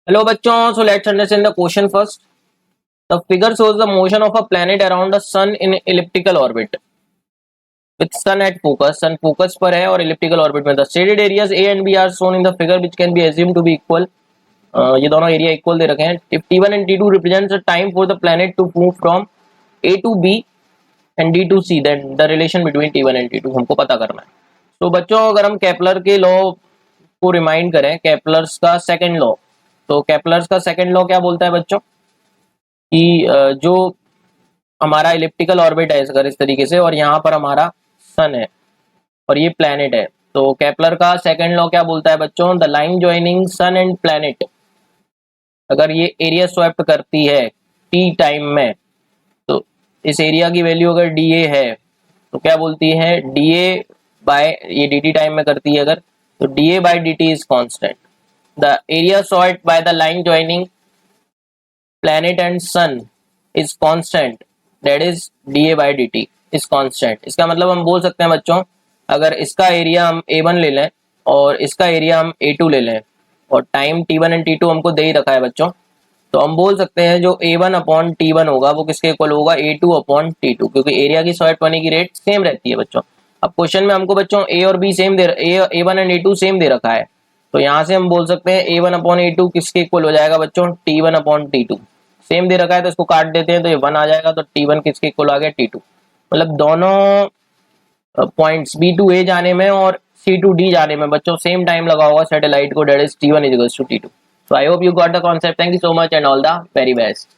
Hello bachchon, so let's understand the question first. The figure shows the motion of a planet around the sun in elliptical orbit with sun at focus. Sun focus पर है और elliptical orbit में the shaded areas A and B are shown in the figure which can be assumed to be equal. ये दोनों area equal दे रखे हैं. If T1 and T2 represents the time for the planet to move from A to B and D to C, then the relation between T1 and T2 हमको पता करना है. तो बच्चों अगर हम केपलर के लॉ को रिमाइंड करें, केपलर्स का सेकंड लॉ, तो केपलर्स का सेकंड लॉ क्या बोलता है बच्चों कि जो हमारा इलिप्टिकल ऑर्बिट है अगर इस तरीके से और यहाँ पर हमारा सन है और ये प्लैनेट है, तो केपलर का सेकंड लॉ क्या बोलता है बच्चों, the line joining sun and planet अगर ये एरिया स्वैप्ट करती है टी टाइम में, तो इस एरिया की वैल्यू अगर डी ए है तो क्या बोलती है, डी ए बाय ये डी टी टाइम में करती है अगर, तो D A by D T is constant. The area solve by the line joining planet and sun is constant, that is dA by dt is constant. इसका मतलब हम बोल सकते हैं बच्चों, अगर इसका एरिया हम a1 ले लें और इसका एरिया हम a2 ले लें और टाइम t1 एंड t2 हमको दे ही रखा है बच्चों, तो हम बोल सकते हैं जो a1 अपॉन t1 होगा वो किसके इक्वल होगा, a2 अपॉन t2, क्योंकि एरिया की सॉल्व होने की रेट सेम रहती है बच्चों. अब क्वेश्चन में हमको बच्चों a और b सेम दे a1 एंड a2 सेम दे रखा है, तो यहाँ से हम बोल सकते हैं a1 अपॉन a2 किसके इक्वल हो जाएगा बच्चों, t1 अपॉन t2. सेम दे रखा है तो इसको काट देते हैं तो ये 1 आ जाएगा, तो t1 किसके इक्वल आ गया, t2. मतलब दोनों पॉइंट्स b टू a जाने में और c टू d जाने में बच्चों सेम टाइम लगा होगा सैटेलाइट को, that is t1 is equals to t2. So I hope you got the concept. Thank you so much and all the very best.